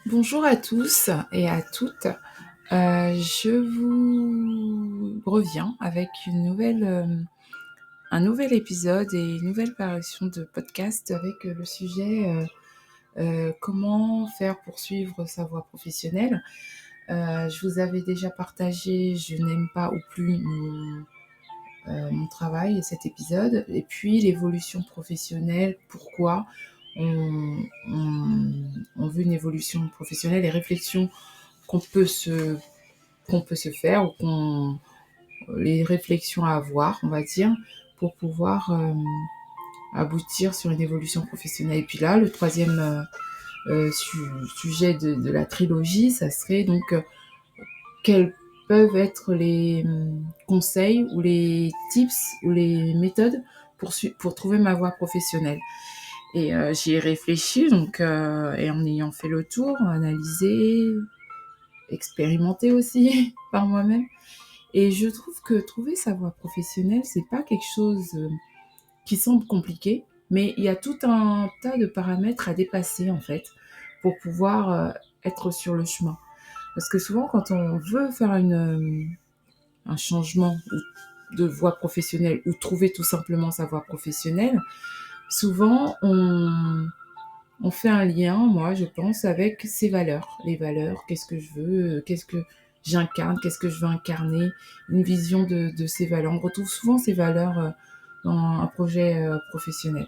Bonjour à tous et à toutes. Je vous reviens avec un nouvel épisode et une nouvelle parution de podcast avec le sujet comment faire pour suivre sa voie professionnelle. Je vous avais déjà partagé je n'aime pas ou plus mon travail et cet épisode, et puis l'évolution professionnelle, pourquoi on, on, on veut une évolution professionnelle, les réflexions qu'on peut se qu'on peut se faire ou les réflexions à avoir, on va dire, pour pouvoir aboutir sur une évolution professionnelle. Et puis là, le troisième sujet de la trilogie, ça serait donc quels peuvent être les conseils ou les tips ou les méthodes pour trouver ma voie professionnelle. Et j'y ai réfléchi, donc, et en ayant fait le tour, analysé, expérimenté aussi par moi-même. Et je trouve que trouver sa voie professionnelle, c'est pas quelque chose qui semble compliqué, mais il y a tout un tas de paramètres à dépasser en fait pour pouvoir être sur le chemin. Parce que souvent, quand on veut faire un changement de voie professionnelle ou trouver tout simplement sa voie professionnelle, souvent on fait un lien, moi je pense, avec ses valeurs. Les valeurs, qu'est-ce que je veux, qu'est-ce que j'incarne, qu'est-ce que je veux incarner, une vision de ces valeurs. On retrouve souvent ces valeurs dans un projet professionnel,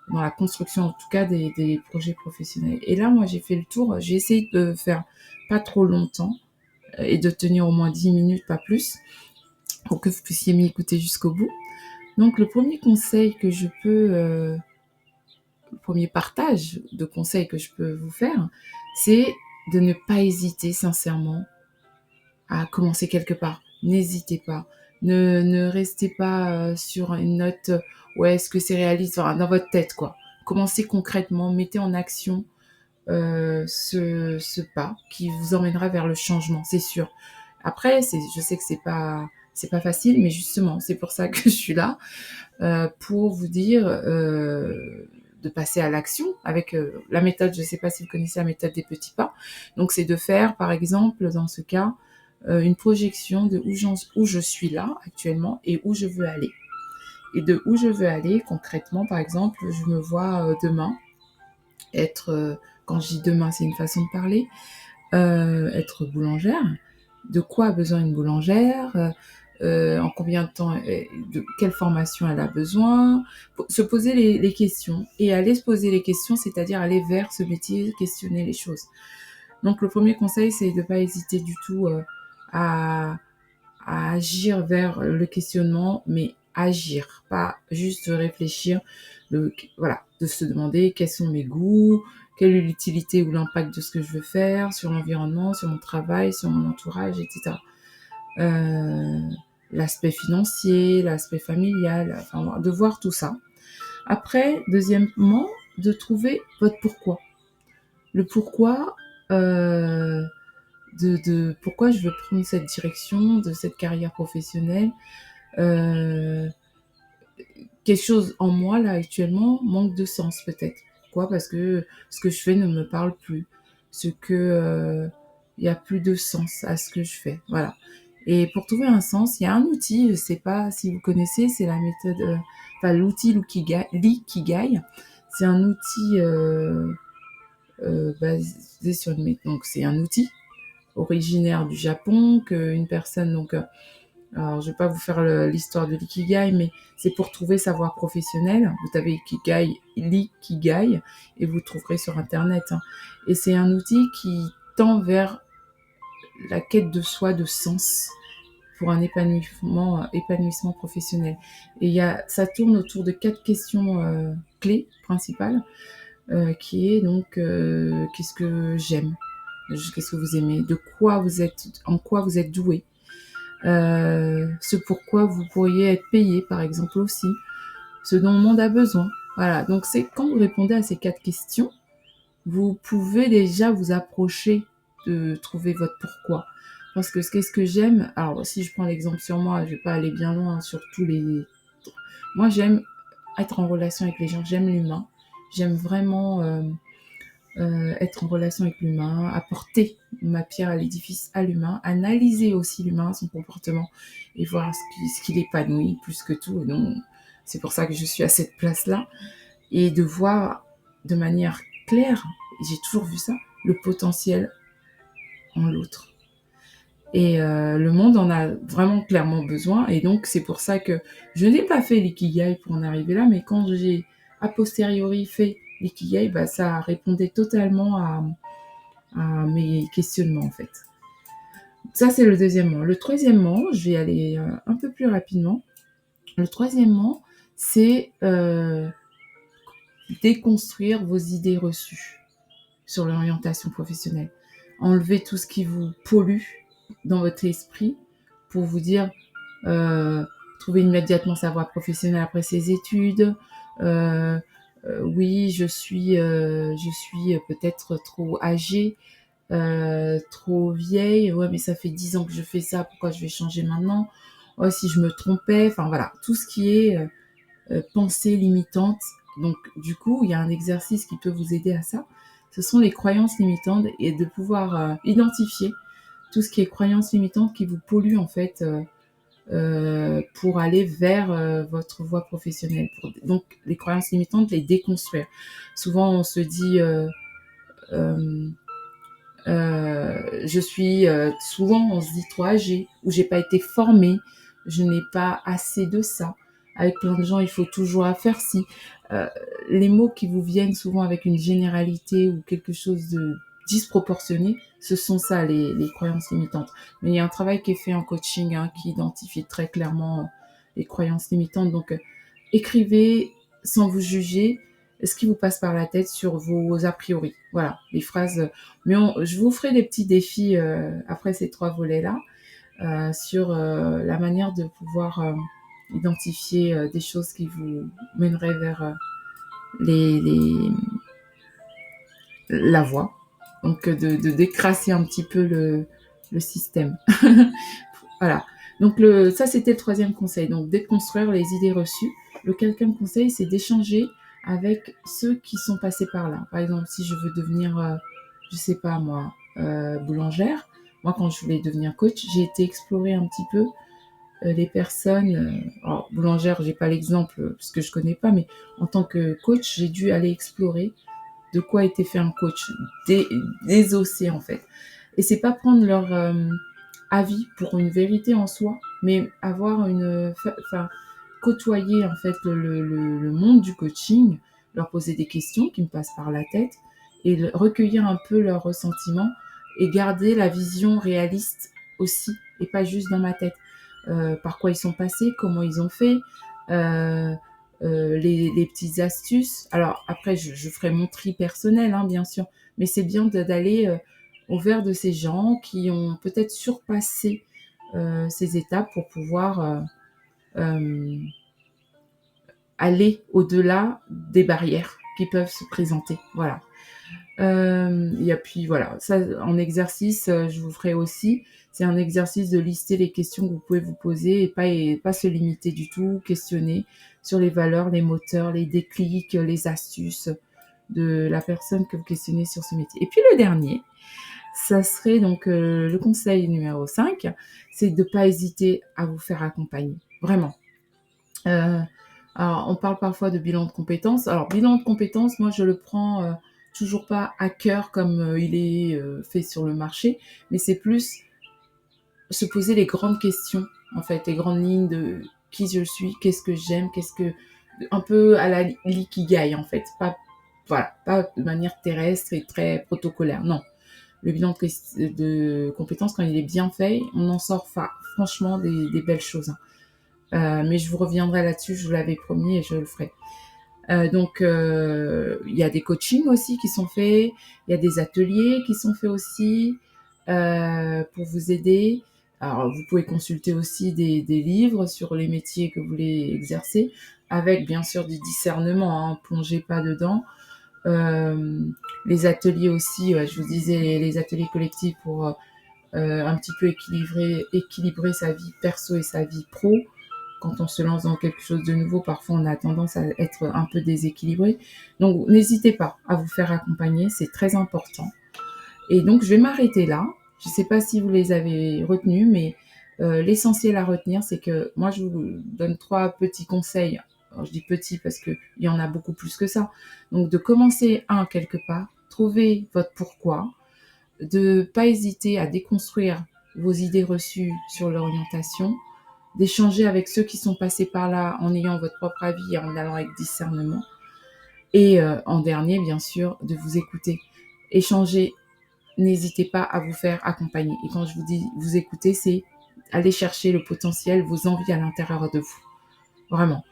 dans la construction en tout cas des projets professionnels. Et là, moi j'ai fait le tour, j'ai essayé de faire pas trop longtemps et de tenir au moins 10 minutes, pas plus, pour que vous puissiez m'écouter jusqu'au bout. Donc le premier conseil que je peux le premier partage de conseils que je peux vous faire, c'est de ne pas hésiter sincèrement à commencer quelque part. N'hésitez pas. Ne restez pas sur une note ouais, est-ce que c'est réaliste enfin, dans votre tête, quoi. Commencez concrètement, mettez en action ce pas qui vous emmènera vers le changement, c'est sûr. Après, je sais que c'est pas facile, mais justement, c'est pour ça que je suis là, pour vous dire de passer à l'action avec la méthode, je ne sais pas si vous connaissez la méthode des petits pas. Donc c'est de faire, par exemple, dans ce cas, une projection de où je suis là actuellement et où je veux aller. Et de où je veux aller, concrètement, par exemple, je me vois demain être, quand je dis demain, c'est une façon de parler, être boulangère. De quoi a besoin une boulangère en combien de temps, de quelle formation elle a besoin, se poser les questions et aller se poser les questions, c'est-à-dire aller vers ce métier, questionner les choses. Donc le premier conseil, c'est de ne pas hésiter du tout à, à agir vers le questionnement, mais agir, pas juste réfléchir, voilà, de se demander quels sont mes goûts, quelle est l'utilité ou l'impact de ce que je veux faire sur l'environnement, sur mon travail, sur mon entourage, etc. Euh, L'aspect financier, l'aspect familial, enfin, de voir tout ça. Après, deuxièmement, de trouver votre pourquoi. Le pourquoi pourquoi je veux prendre cette direction de cette carrière professionnelle. Euh, Quelque chose en moi, là, actuellement, manque de sens, peut-être. Pourquoi? Parce que ce que je fais ne me parle plus. Il y a plus de sens à ce que je fais. Voilà. Et pour trouver un sens, il y a un outil, je sais pas si vous connaissez, c'est la méthode, l'outil l'Ikigai. C'est un outil basé sur une méthode. Donc, c'est un outil originaire du Japon qu'une personne, donc, alors je vais pas vous faire l'histoire de l'ikigai, mais c'est pour trouver sa voie professionnelle. Vous tapez l'ikigai et vous trouverez sur internet, hein. Et c'est un outil qui tend vers la quête de soi, de sens pour un épanouissement professionnel. Et ça tourne autour de 4 questions clés principales, qui est donc qu'est-ce que j'aime, qu'est-ce que vous aimez, en quoi vous êtes doué, ce pourquoi vous pourriez être payé, par exemple aussi, ce dont le monde a besoin. Voilà, donc c'est quand vous répondez à ces 4 questions, vous pouvez déjà vous approcher de trouver votre pourquoi. Parce que qu'est-ce que j'aime, alors si je prends l'exemple sur moi, je vais pas aller bien loin sur tous les... Moi j'aime être en relation avec les gens, j'aime l'humain, j'aime vraiment être en relation avec l'humain, apporter ma pierre à l'édifice à l'humain, analyser aussi l'humain, son comportement et voir ce qui l'épanouit plus que tout. Et donc, c'est pour ça que je suis à cette place-là et de voir de manière claire, j'ai toujours vu ça, le potentiel en l'autre. Et le monde en a vraiment clairement besoin. Et donc, c'est pour ça que je n'ai pas fait l'ikigai pour en arriver là, mais quand j'ai a posteriori fait l'ikigai, bah, ça répondait totalement à mes questionnements, en fait. Ça, c'est le deuxièmement. Le troisièmement, je vais aller un peu plus rapidement. Le troisièmement, c'est déconstruire vos idées reçues sur l'orientation professionnelle. Enlever tout ce qui vous pollue dans votre esprit pour vous dire trouver immédiatement sa voie professionnelle après ses études. Oui, je suis peut-être trop âgée, trop vieille. Ouais, mais ça fait 10 ans que je fais ça, pourquoi je vais changer maintenant? Oh, si je me trompais, enfin voilà, tout ce qui est pensée limitante. Donc, du coup, il y a un exercice qui peut vous aider à ça. Ce sont les croyances limitantes et de pouvoir identifier tout ce qui est croyances limitantes qui vous polluent en fait pour aller vers votre voie professionnelle. Donc, les croyances limitantes, les déconstruire. Souvent, on se dit euh, souvent on se dit trop âgée ou j'ai pas été formée, je n'ai pas assez de ça. Avec plein de gens, il faut toujours faire ci. Euh, les mots qui vous viennent souvent avec une généralité ou quelque chose de disproportionné, ce sont ça les croyances limitantes. Mais il y a un travail qui est fait en coaching qui identifie très clairement les croyances limitantes. Donc, écrivez sans vous juger ce qui vous passe par la tête sur vos a priori. Voilà, les phrases. Mais je vous ferai des petits défis après ces 3 volets-là sur la manière de pouvoir identifier des choses qui vous mèneraient vers les, la voie. Donc de décrasser un petit peu le système. Voilà. Donc ça, c'était le troisième conseil. Donc déconstruire les idées reçues. Le quatrième conseil, c'est d'échanger avec ceux qui sont passés par là. Par exemple, si je veux devenir, je sais pas moi, boulangère, moi quand je voulais devenir coach, j'ai été explorer un petit peu les personnes. Alors, boulangère, j'ai pas l'exemple parce que je connais pas, mais en tant que coach, j'ai dû aller explorer de quoi était fait un coach, désosser en fait. Et c'est pas prendre leur avis pour une vérité en soi, mais avoir côtoyer en fait le monde du coaching, leur poser des questions qui me passent par la tête et recueillir un peu leurs ressentiments et garder la vision réaliste aussi et pas juste dans ma tête. Par quoi ils sont passés, comment ils ont fait, euh, les petites astuces. Alors après, je ferai mon tri personnel, hein, bien sûr, mais c'est bien d'aller au vers de ces gens qui ont peut-être surpassé ces étapes pour pouvoir euh, aller au-delà des barrières qui peuvent se présenter. Voilà. Et puis voilà, ça en exercice, je vous ferai aussi. C'est un exercice de lister les questions que vous pouvez vous poser et pas se limiter du tout, questionner sur les valeurs, les moteurs, les déclics, les astuces de la personne que vous questionnez sur ce métier. Et puis le dernier, ça serait donc le conseil numéro 5, c'est de ne pas hésiter à vous faire accompagner. Vraiment. Euh, alors, on parle parfois de bilan de compétences. Alors, bilan de compétences, moi, je le prends toujours pas à cœur comme il est fait sur le marché, mais c'est plus se poser les grandes questions, en fait, les grandes lignes de qui je suis, qu'est-ce que j'aime, un peu à la l'ikigai, en fait. Voilà, pas de manière terrestre et très protocolaire, non. Le bilan de compétences, quand il est bien fait, on en sort franchement des belles choses, hein. Mais je vous reviendrai là-dessus, je vous l'avais promis et je le ferai. Donc, il y a des coachings aussi qui sont faits, il y a des ateliers qui sont faits aussi pour vous aider. Alors, vous pouvez consulter aussi des livres sur les métiers que vous voulez exercer, avec bien sûr du discernement, hein, plongez pas dedans. Euh, les ateliers aussi, je vous disais, les ateliers collectifs pour un petit peu équilibrer sa vie perso et sa vie pro. quand on se lance dans quelque chose de nouveau, parfois on a tendance à être un peu déséquilibré. Donc n'hésitez pas à vous faire accompagner, c'est très important. Et donc je vais m'arrêter là. Je ne sais pas si vous les avez retenus, mais l'essentiel à retenir, c'est que moi je vous donne 3 petits conseils. Alors je dis petits parce qu'il y en a beaucoup plus que ça. Donc de commencer quelque part, trouver votre pourquoi, de pas hésiter à déconstruire vos idées reçues sur l'orientation, d'échanger avec ceux qui sont passés par là en ayant votre propre avis et en allant avec discernement. Et en dernier, bien sûr, de vous écouter. Échanger, n'hésitez pas à vous faire accompagner. Et quand je vous dis vous écouter, c'est aller chercher le potentiel, vos envies à l'intérieur de vous. Vraiment.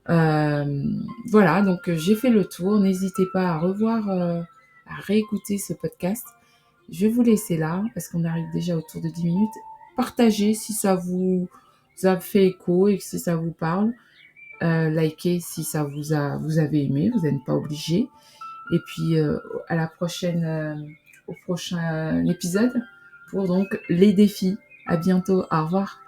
Voilà, donc j'ai fait le tour. N'hésitez pas à revoir, à réécouter ce podcast. Je vais vous laisser là, parce qu'on arrive déjà autour de 10 minutes. Partagez si ça vous a fait écho et si ça vous parle. Likez si ça vous avez aimé, vous n'êtes pas obligé. Et puis à la prochaine, au prochain épisode pour donc les défis. À bientôt, au revoir.